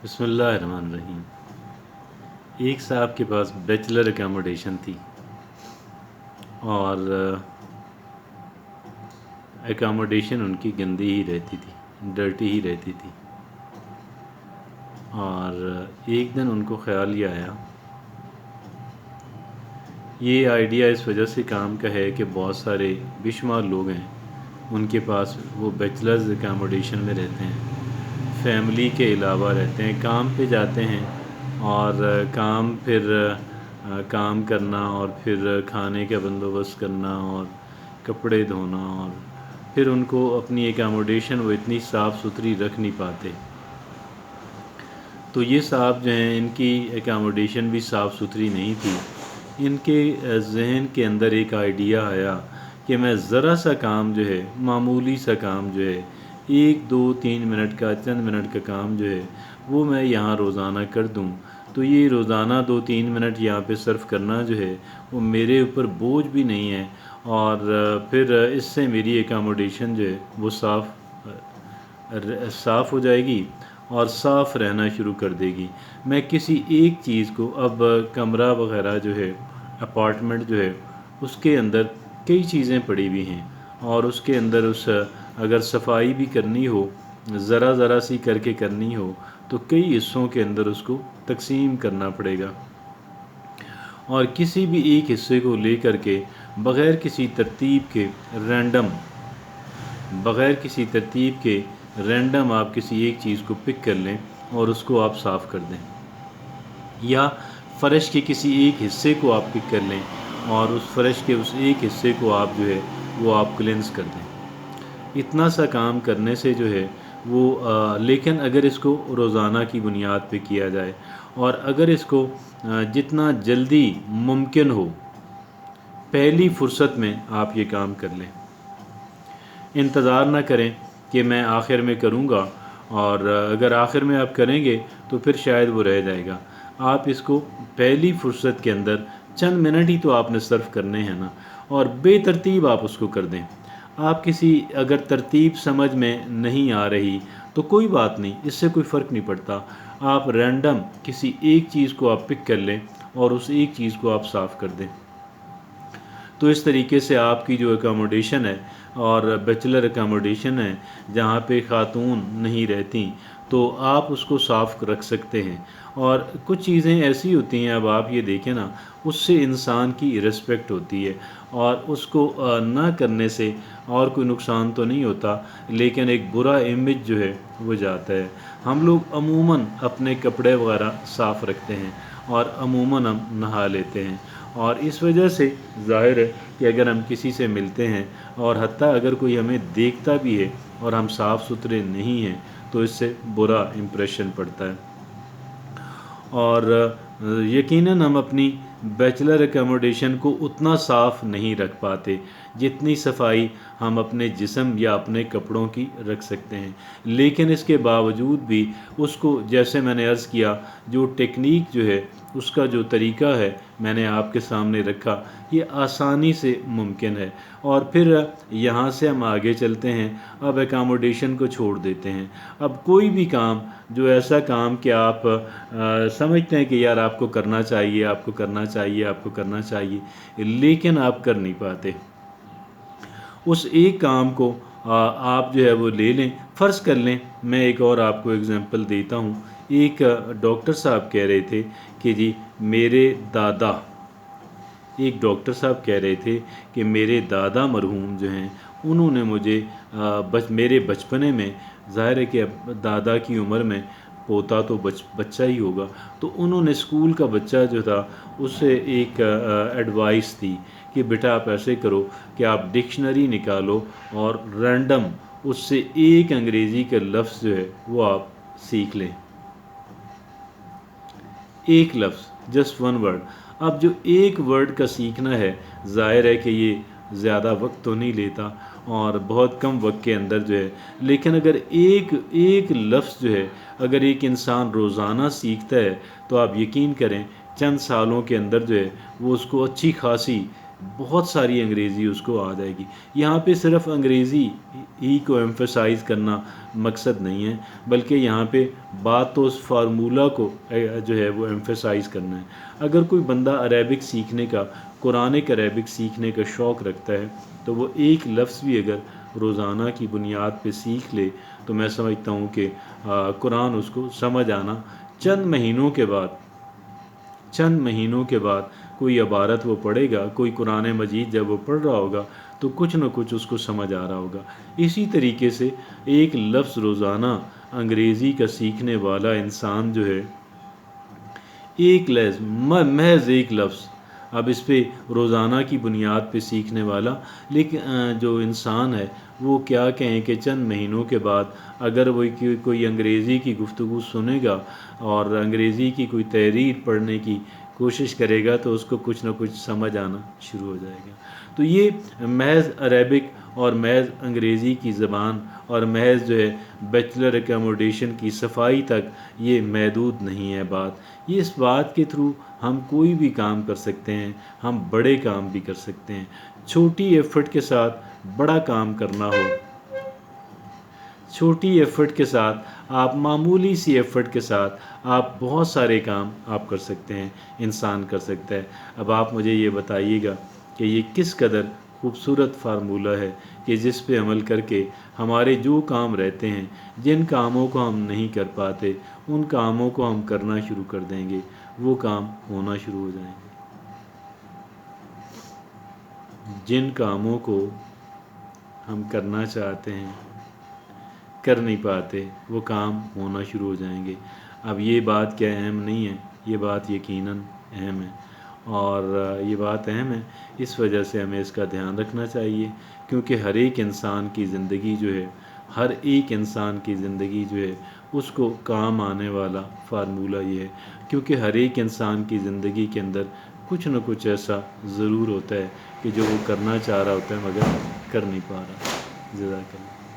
بسم اللہ الرحمن الرحیم۔ ایک صاحب کے پاس بیچلر اکاموڈیشن تھی اور اکاموڈیشن ان کی گندی ہی رہتی تھی، ڈرٹی ہی رہتی تھی۔ اور ایک دن ان کو خیال یہ آیا، یہ آئیڈیا اس وجہ سے کام کا ہے کہ بہت سارے بے شمار لوگ ہیں ان کے پاس، وہ بیچلرز اکاموڈیشن میں رہتے ہیں، فیملی کے علاوہ رہتے ہیں، کام پہ جاتے ہیں اور کام کرنا اور پھر کھانے کا بندوبست کرنا اور کپڑے دھونا، اور پھر ان کو اپنی اکاموڈیشن وہ اتنی صاف ستھری رکھ نہیں پاتے۔ تو یہ صاحب جو ہیں ان کی اکاموڈیشن بھی صاف ستھری نہیں تھی۔ ان کے ذہن کے اندر ایک آئیڈیا آیا کہ میں ذرا سا کام جو ہے، معمولی سا کام جو ہے، 1 2 3 منٹ کا، چند منٹ کا کام جو ہے وہ میں یہاں روزانہ کر دوں، تو یہ روزانہ 2 3 منٹ یہاں پہ صرف کرنا جو ہے وہ میرے اوپر بوجھ بھی نہیں ہے، اور پھر اس سے میری اکاموڈیشن جو ہے وہ صاف ہو جائے گی اور صاف رہنا شروع کر دے گی۔ میں کسی ایک چیز کو، اب کمرہ وغیرہ جو ہے، اپارٹمنٹ جو ہے، اس کے اندر کئی چیزیں پڑی ہوئی ہیں، اور اس کے اندر اگر صفائی بھی کرنی ہو، ذرا سی کر کے کرنی ہو، تو کئی حصوں کے اندر اس کو تقسیم کرنا پڑے گا، اور کسی بھی ایک حصے کو لے کر کے بغیر کسی ترتیب کے رینڈم آپ کسی ایک چیز کو پک کر لیں اور اس کو آپ صاف کر دیں، یا فرش کے کسی ایک حصے کو آپ پک کر لیں اور اس فرش کے اس ایک حصے کو آپ جو ہے وہ آپ کلینز کر دیں۔ اتنا سا کام کرنے سے جو ہے وہ لیکن اگر اس کو روزانہ کی بنیاد پہ کیا جائے، اور اگر اس کو جتنا جلدی ممکن ہو پہلی فرصت میں آپ یہ کام کر لیں، انتظار نہ کریں کہ میں آخر میں کروں گا، اور اگر آخر میں آپ کریں گے تو پھر شاید وہ رہ جائے گا۔ آپ اس کو پہلی فرصت کے اندر چند منٹ ہی تو آپ نے صرف کرنے ہیں نا، اور بے ترتیب آپ اس کو کر دیں۔ آپ اگر ترتیب سمجھ میں نہیں آ رہی تو کوئی بات نہیں، اس سے کوئی فرق نہیں پڑتا، آپ رینڈم کسی ایک چیز کو آپ پک کر لیں اور اس ایک چیز کو آپ صاف کر دیں۔ تو اس طریقے سے آپ کی جو اکاموڈیشن ہے، اور بیچلر اکاموڈیشن ہے جہاں پہ خاتون نہیں رہتی، تو آپ اس کو صاف رکھ سکتے ہیں۔ اور کچھ چیزیں ایسی ہوتی ہیں، اب آپ یہ دیکھیں نا، اس سے انسان کی رسپیکٹ ہوتی ہے، اور اس کو نہ کرنے سے اور کوئی نقصان تو نہیں ہوتا، لیکن ایک برا امیج جو ہے وہ جاتا ہے۔ ہم لوگ عموماً اپنے کپڑے وغیرہ صاف رکھتے ہیں اور عموماً ہم نہا لیتے ہیں، اور اس وجہ سے ظاہر ہے کہ اگر ہم کسی سے ملتے ہیں، اور حتیٰ اگر کوئی ہمیں دیکھتا بھی ہے اور ہم صاف ستھرے نہیں ہیں، تو اس سے برا امپریشن پڑتا ہے۔ اور یقیناً ہم اپنی بیچلر اکاموڈیشن کو اتنا صاف نہیں رکھ پاتے جتنی صفائی ہم اپنے جسم یا اپنے کپڑوں کی رکھ سکتے ہیں، لیکن اس کے باوجود بھی اس کو، جیسے میں نے عرض کیا، جو ٹیکنیک جو ہے، اس کا جو طریقہ ہے میں نے آپ کے سامنے رکھا، یہ آسانی سے ممکن ہے۔ اور پھر یہاں سے ہم آگے چلتے ہیں، اب اکاموڈیشن کو چھوڑ دیتے ہیں۔ اب کوئی بھی کام، جو ایسا کام کہ آپ سمجھتے ہیں کہ یار آپ کو کرنا چاہیے، آپ کو کرنا چاہیے، آپ کو کرنا چاہیے، لیکن آپ کر نہیں پاتے، اس ایک کام کو آپ جو ہے وہ لے لیں۔ فرض کر لیں، میں ایک اور آپ کو اگزامپل دیتا ہوں۔ ایک ڈاکٹر صاحب کہہ رہے تھے کہ جی میرے دادا مرحوم جو ہیں، انہوں نے مجھے میرے بچپنے میں، ظاہر ہے کہ دادا کی عمر میں پوتا تو بچہ ہی ہوگا، تو انہوں نے اسکول کا بچہ جو تھا اسے ایک ایڈوائس دی کہ بیٹا آپ ایسے کرو کہ آپ ڈکشنری نکالو اور رینڈم اس سے ایک انگریزی کا لفظ جو ہے وہ آپ سیکھ لیں، ایک لفظ، جسٹ ون ورڈ۔ اب جو ایک ورڈ کا سیکھنا ہے، ظاہر ہے کہ یہ زیادہ وقت تو نہیں لیتا، اور بہت کم وقت کے اندر جو ہے، لیکن اگر ایک لفظ جو ہے اگر ایک انسان روزانہ سیکھتا ہے، تو آپ یقین کریں چند سالوں کے اندر جو ہے وہ اس کو اچھی خاصی بہت ساری انگریزی اس کو آ جائے گی۔ یہاں پہ صرف انگریزی ہی کو ایمفیسائز کرنا مقصد نہیں ہے، بلکہ یہاں پہ بات تو اس فارمولہ کو جو ہے وہ ایمفیسائز کرنا ہے۔ اگر کوئی بندہ عربک سیکھنے کا، قرآنک عربک سیکھنے کا شوق رکھتا ہے تو وہ ایک لفظ بھی اگر روزانہ کی بنیاد پہ سیکھ لے تو میں سمجھتا ہوں کہ قرآن اس کو سمجھ آنا چند مہینوں کے بعد کوئی عبارت وہ پڑھے گا، کوئی قرآن مجید جب وہ پڑھ رہا ہوگا تو کچھ نہ کچھ اس کو سمجھ آ رہا ہوگا۔ اسی طریقے سے ایک لفظ روزانہ انگریزی کا سیکھنے والا انسان جو ہے، ایک لفظ، محض ایک لفظ، اب اس پہ روزانہ کی بنیاد پہ سیکھنے والا، لیکن جو انسان ہے وہ کیا کہیں کہ چند مہینوں کے بعد اگر وہ کوئی انگریزی کی گفتگو سنے گا اور انگریزی کی کوئی تحریر پڑھنے کی کوشش کرے گا تو اس کو کچھ نہ کچھ سمجھ آنا شروع ہو جائے گا۔ تو یہ محض عربک اور محض انگریزی کی زبان اور محض جو ہے بیچلر اکاموڈیشن کی صفائی تک یہ محدود نہیں ہے بات۔ یہ اس بات کے تھرو ہم کوئی بھی کام کر سکتے ہیں، ہم بڑے کام بھی کر سکتے ہیں۔ چھوٹی ایفرٹ کے ساتھ بڑا کام کرنا ہو، چھوٹی ایفرٹ کے ساتھ آپ، معمولی سی ایفرٹ کے ساتھ آپ بہت سارے کام آپ کر سکتے ہیں، انسان کر سکتا ہے۔ اب آپ مجھے یہ بتائیے گا کہ یہ کس قدر خوبصورت فارمولہ ہے کہ جس پہ عمل کر کے ہمارے جو کام رہتے ہیں، جن کاموں کو ہم نہیں کر پاتے، ان کاموں کو ہم کرنا شروع کر دیں گے، وہ کام ہونا شروع ہو جائیں گے۔ جن کاموں کو ہم کرنا چاہتے ہیں، کر نہیں پاتے، وہ کام ہونا شروع ہو جائیں گے۔ اب یہ بات کیا اہم نہیں ہے؟ یہ بات یقیناً اہم ہے، اور یہ بات اہم ہے اس وجہ سے ہمیں اس کا دھیان رکھنا چاہیے، کیونکہ ہر ایک انسان کی زندگی جو ہے، ہر ایک انسان کی زندگی جو ہے اس کو کام آنے والا فارمولہ یہ ہے، کیونکہ ہر ایک انسان کی زندگی کے اندر کچھ نہ کچھ ایسا ضرور ہوتا ہے کہ جو وہ کرنا چاہ رہا ہوتا ہے مگر کر نہیں پا رہا۔ جزاک اللہ۔